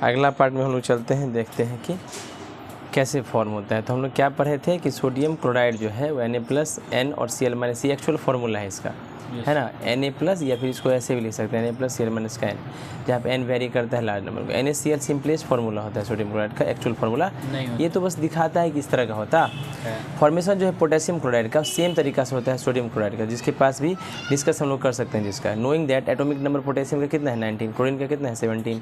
अगला पार्ट में हम लोग चलते हैं, देखते हैं कि कैसे फॉर्म होता है। तो हम लोग क्या पढ़े थे कि सोडियम क्लोराइड जो है वो Na+N और Cl- ये एक्चुअल फार्मूला है इसका, है ना, Na+, या फिर इसको ऐसे भी लिख सकते हैं Na+Cl- का N, जहाँ पे N वेरी करता है लार्ज नंबर को। NaCl सिंपलेस्ट फार्मूला होता है सोडियम क्लोराइड का, एक्चुअल फार्मूला ये तो बस दिखाता है कि इस तरह का होता है। फॉर्मेशन जो है पोटेशियम क्लोराइड का सेम तरीका से होता है सोडियम क्लोराइड का, जिसके पास भी डिस्कस हम लोग कर सकते हैं जिसका। Knowing that atomic number potassium का कितना है 19, क्लोरीन का कितना है 17।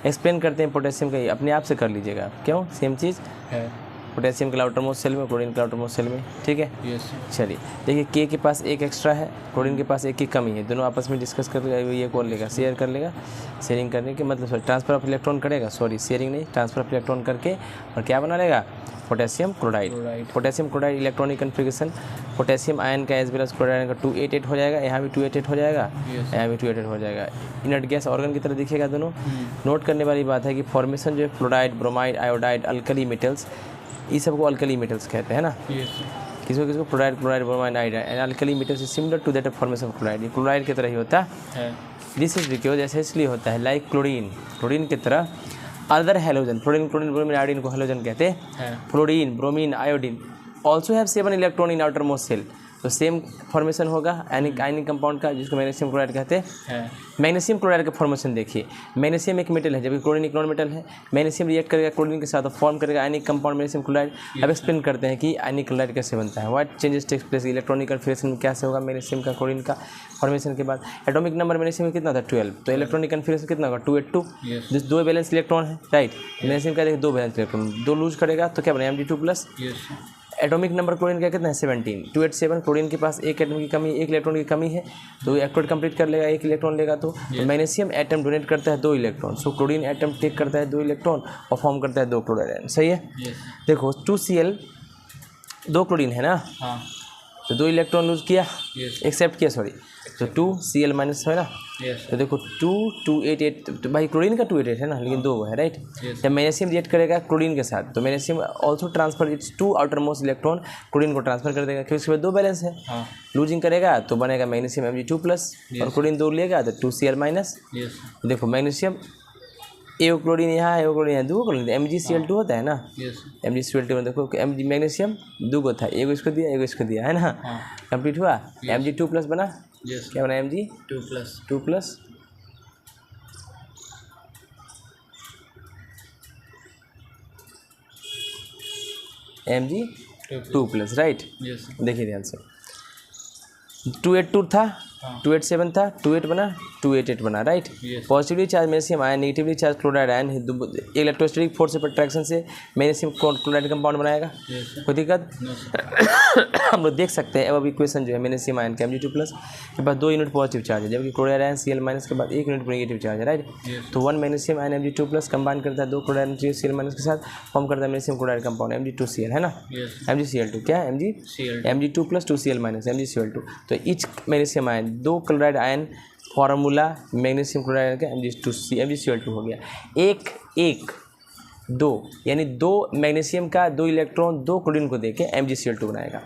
एक्सप्लेन करते हैं पोटेशियम का, अपने आप से कर लीजिएगा, क्यों सेम चीज़ है, पोटेशियम के आउटरमोस्ट सेल में, क्लोरीन के आउटरमोस्ट सेल में, ठीक है। चलिए देखिए, के के पास एक एक्स्ट्रा है, क्लोरीन के पास एक की कमी है, दोनों आपस में डिस्कस कर ये कौन लेगा, शेयर कर लेगा। शेयरिंग करने के मतलब ट्रांसफर ऑफ इलेक्ट्रॉन करेगा, सॉरी शेयरिंग नहीं, ट्रांसफर ऑफ इलेक्ट्रॉन करके और क्या बना लेगा, potassium chloride. Potassium chloride electronic configuration potassium ion का एज वेल एज क्लोराइड का 288 हो जाएगा, यहाँ भी 288 हो जाएगा, यहाँ भी 288 हो जाएगा। इनर्ट गैस ऑर्गन की तरह दिखेगा दोनों। नोट करने वाली बात है कि फॉर्मेशन जो है chloride, bromide, iodide, alkali metals, ये सबको अल्कली मेटल्स कहते हैं ना। किसको किसको, chloride, bromide, iodide, alkali metals is similar to that of formation of chloride, ये क्लोराइड की तरह ही होता है। दिस इज बिकॉज ऐसे इसलिए होता है लाइक क्लोरीन, क्लोरीन की तरह other halogen, fluorine, bromine, iodine को हेलोजन कहते हैं। Fluorine, bromine, iodine also have 7 electron in outermost shell, तो सेम फॉर्मेशन होगा आयनिक कंपाउंड का, जिसको मैग्नीशियम क्लोराइड कहते हैं। मैग्नीशियम क्लोराइड का फॉर्मेशन देखिए, मैग्नीशियम एक मेटल है जबकि क्लोरीन एक नॉन मेटल है। मैग्नीशियम रिएक्ट करेगा क्लोरीन के साथ और फॉर्म करेगा आयनिक कंपाउंड मैग्नीशियम क्लोराइड। अब एक्सप्लेन करते हैं कि आयनिक क्लोराइड कैसे बनता है, what changes takes place electronic configuration में, कैसे होगा मैग्नीशियम का क्लोरीन का फॉर्मेशन के बाद। एटॉमिक नंबर मैग्नीशियम में कितना था 12, तो इलेक्ट्रॉनिक कन्फिगरेशन कितना होगा 282, जिस 2 बैलेंस इलेक्ट्रॉन है, राइट। मैग्नीशियम का देखिए 2 बैलेंस इलेक्ट्रॉन, 2 लूज करेगा तो क्या बनेगा Mg2+। एटॉमिक नंबर क्लोरीन का कितना है 17, 287, क्लोरीन के पास एक एटम की कमी, एक इलेक्ट्रॉन की कमी है, तो एक्टिवेट कंप्लीट कर लेगा, एक इलेक्ट्रॉन लेगा। तो मैग्नीशियम एटम डोनेट करता है 2 electron, so chlorine atom take करता है 2 इलेक्ट्रॉन और फॉर्म करता है 2 क्लोराइड, सही है। देखो 2Cl 2 क्लोरीन है ना, तो 2 इलेक्ट्रॉन लूज किया, एक्सेप्ट किया, सॉरी, तो 2Cl- है ना। तो देखो 288, तो भाई क्लोरीन का 288 है ना, लेकिन 2 है, राइट। जब मैग्नीशियम रिएक्ट करेगा क्लोरीन के साथ, तो magnesium also transfer it's 2 outermost electron, chlorine को ट्रांसफर कर देगा, क्योंकि उसके बाद 2 बैलेंस है। लूजिंग करेगा तो बनेगा मैग्नीशियम Mg2+, और क्लोरीन 2 लेगा तो 2Cl-। देखो मैग्नीशियम एगो क्लोरीन यहाँ है, एगो क्लोरीन यहाँ, 2 क्लोरीन, MgCl2 होता है ना। MgCl2 में देखो मैग्नीशियम 2 को था, एगो इसको दिया, एगो इसको दिया, है ना। कंप्लीट हुआ, Mg2+ बना, क्या बना Mg2+, Mg2+, राइट। देखिए ध्यान से, 282 था, 287 था, 28 बना, 288 बना, right. Positively charge magnesium ion, negatively charge chloride ion, electrostatic force of attraction से मैग्नीशियम क्लोराइड कंपाउंड बनाएगा, कोई दिक्कत। हम लोग देख सकते हैं अब इक्वेशन जो है मैग्नीशियम आयन का Mg2+ के पास 2 यूनिट पॉजिटिव चार्ज है, जबकि क्लोराइड आयन Cl- के बाद 1 यूनिट नेगेटिव चार्ज है, राइट। तो 1 मैग्नीशियम आयन Mg2+ कंबाइन करता है 2 क्लोराइड Cl- के साथ, फॉर्म करता है मैग्नीशियम क्लोराइड कंपाउंड Mg2Cl, है ना। MgCl2 क्या है, Mg2+ 2Cl- MgCl2, तो etch magnesium ion 2 chloride ion formula magnesium chloride का MgCl2 हो गया। एक 2 यानी 2 मैग्नीशियम का 2 इलेक्ट्रॉन 2 क्लोरीन को देके MgCl2 बनाएगा।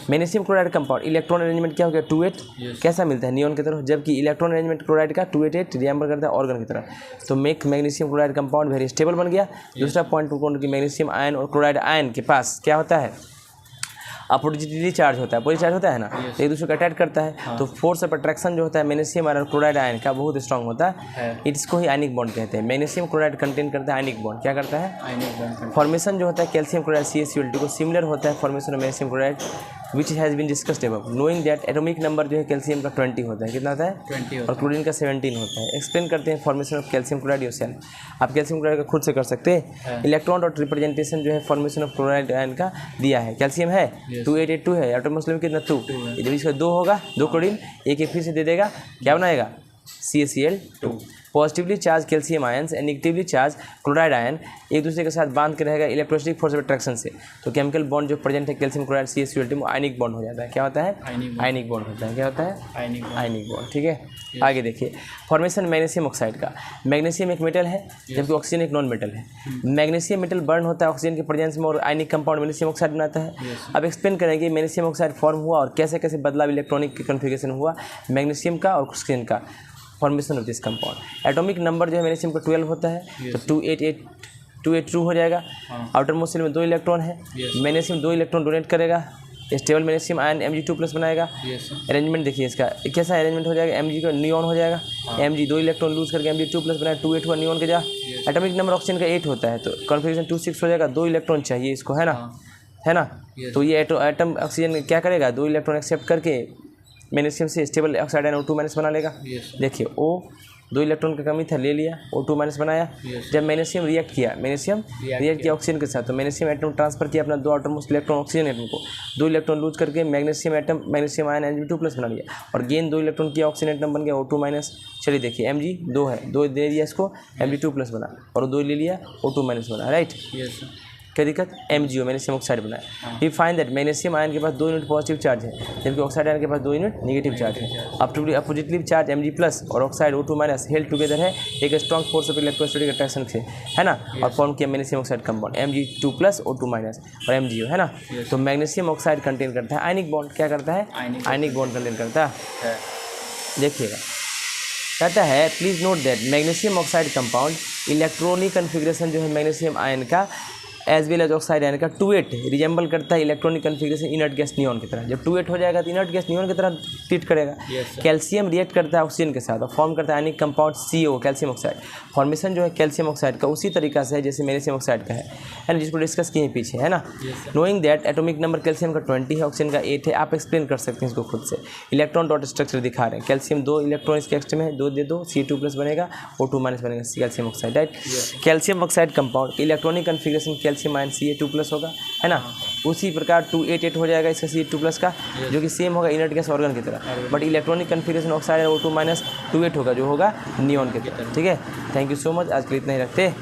Magnesium chloride compound electron arrangement क्या हो गया 2-8, कैसा मिलता है नियॉन की तरह, जबकि इलेक्ट्रॉन अरेंजमेंट क्लोराइड का 2-8-8 रिएम्बर करता है ऑर्गन की तरह, तो make magnesium chloride compound very stable बन गया। दूसरा पॉइंट की मैग्नीशियम आयन और क्लोराइड आयन के पास क्या होता है, अपोजिटली चार्ज होता है, अपोजिट चार्ज होता है ना, एक दूसरे को अटैच करता है। तो फोर्स ऑफ अट्रैक्शन जो होता है मैग्नीशियम और क्लोराइड आयन का बहुत स्ट्रांग होता है, इसको ही आयनिक बॉन्ड कहते हैं। मैग्नीशियम क्लोराइड कंटेन करता है आयनिक बॉन्ड, क्या करता है आयनिक बॉन्ड। फॉर्मेशन जो होता है कैल्शियम क्लोराइड CaCl2 को सिमिलर होता है formation of magnesium chloride which has been discussed above, knowing that atomic number जो है कैल्शियम का 20 होता है, कितना होता है 20 और क्लोरीन का 17 होता है। एक्सप्लेन करते हैं formation of calcium chloride yourself, आप कैल्शियम क्लोराइड का खुद से कर सकते हैं। इलेक्ट्रॉन और रिप्रेजेंटेशन जो है फॉर्मेशन ऑफ क्लोराइड आयन का दिया है, कैल्शियम है 288 है, एटॉमिक नंबर कितना 2, जब इसका 2 होगा 2 क्लोरीन एक फिर से दे देगा, क्या बनाएगा CaCl2। Positively charge calcium ions and negatively charge chloride ion एक दूसरे के साथ बांध के रहेगा इलेक्ट्रोस्टैटिक फोर्स ऑफ अट्रैक्शन से, तो केमिकल बॉन्ड जो प्रेजेंट है calcium chloride CaCl2 ionic bond हो जाता है, क्या होता है आयनिक बॉन्ड होता है, क्या होता है आयनिक बॉन्ड, ठीक है। आगे देखिए फॉर्मेशन मैग्नीशियम ऑक्साइड का, मैग्नीशियम एक मेटल है जबकि ऑक्सीजन एक नॉन मेटल है। मैग्नीशियम मेटल बर्न होता है ऑक्सीजन के प्रेजेंस में और आयनिक कंपाउंड मैग्नीशियम ऑक्साइड बनाता है। अब एक्सप्लेन करेंगे मैग्नीशियम ऑक्साइड फॉर्म हुआ और कैसे कैसे बदलाव इलेक्ट्रॉनिक कन्फिगरेशन हुआ मैग्नीशियम का और ऑक्सीजन का। Formation of this compound. Atomic number जो है मैग्नीशियम का 12 होता है, तो 282 हो जाएगा। आउटर मोस्ट शेल में 2 इलेक्ट्रॉन है, मैग्नीशियम 2 इलेक्ट्रॉन डोनेट करेगा, स्टेबल मैग्नीशियम आयन Mg2+ बनाएगा। अरेंजमेंट देखिए इसका कैसा अरेंजमेंट हो जाएगा, Mg का नियॉन हो जाएगा, Mg 2 इलेक्ट्रॉन लूज करके Mg2+ बनाया, 28 हुआ नियॉन के जा। एटॉमिक नंबर ऑक्सीजन का 8 होता है, तो कॉन्फिगरेशन 26 हो जाएगा, 2 इलेक्ट्रॉन चाहिए इसको, है ना। तो ये एटम ऑक्सीजन क्या करेगा, 2 इलेक्ट्रॉन एक्सेप्ट करके मैग्नीशियम से स्टेबल ऑक्साइड आयन O2- बना लेगा। देखिए O 2 इलेक्ट्रॉन की कमी था, ले लिया, O2- बनाया। जब मैग्नीशियम रिएक्ट किया ऑक्सीजन के साथ, तो मैग्नीशियम एटम ट्रांसफर किया अपना 2 आउटरमोस्ट इलेक्ट्रॉन ऑक्सीजन एटम को, 2 इलेक्ट्रॉन लूज करके मैग्नीशियम आयन Mg2+ बना लिया, और गेन 2 इलेक्ट्रॉन किया ऑक्सीजन एटम बन गया O2-। चलिए देखिए Mg 2 है, 2 दे दिया इसको, Mg2+ बना, और 2 ले लिया O2- बना, राइट। क्या दिक्कत, MgO मैग्नीशियम ऑक्साइड बनाया। We find that magnesium ion के पास 2 यूनिट पॉजिटिव चार्ज है, जबकि ऑक्साइड आयन के पास 2 यूनिट नेगेटिव चार्ज है। अपोजिटिवली चार्ज Mg+ और ऑक्साइड O2- हेल्ड टुगेदर है एक strong force of electrostatic attraction से, है ना, और फॉर्म किया magnesium oxide compound Mg2+ O2- और MgO, है ना। तो मैग्नीशियम ऑक्साइड कंटेन करता है आयनिक बॉन्ड, क्या करता है, आयनिक बॉन्ड कंटेन करता है। देखिएगा कहता है please note that magnesium oxide compound electronic configuration जो है मैग्नीशियम आयन का as well as oxide ion का 2-8 रिजेंबल करता है electronic configuration inert gas neon की तरह। जब 2-8 हो जाएगा तो इनर्ट गैस नियॉन की तरह ट्रीट करेगा। कैल्शियम रिएक्ट करता है ऑक्सीजन के साथ और फॉर्म करता है ionic compound CO calcium oxide. Formation जो है कैल्शियम ऑक्साइड का उसी तरीका से है जैसे मैग्नीशियम ऑक्साइड का है ना, जिसको डिस्कस किए पीछे, है ना। Knowing that atomic number calcium का 20 है, ऑक्सीजन का 8 है, आप एक्सप्लेन कर सकते हैं इसको खुद से। इलेक्ट्रॉन डॉट स्ट्रक्चर दिखा रहे हैं, कैल्शियम 2 इलेक्ट्रॉन इसके एक्स्ट्रा में 2 दे दो, C2+ बनेगा, O2- बनेगा, calcium oxide, right. Calcium oxide compound electronic configuration calcium ion Ca2+ होगा, है ना। उसी प्रकार 288 हो जाएगा इसका C2+ का, जो कि सेम होगा इनर्ट गैस ऑर्गन की तरह, but electronic configuration oxide O2- 28 होगा, जो होगा नियॉन की तरह। ठीक है, थैंक यू सो मच, आज के लिए इतना ही रखते हैं।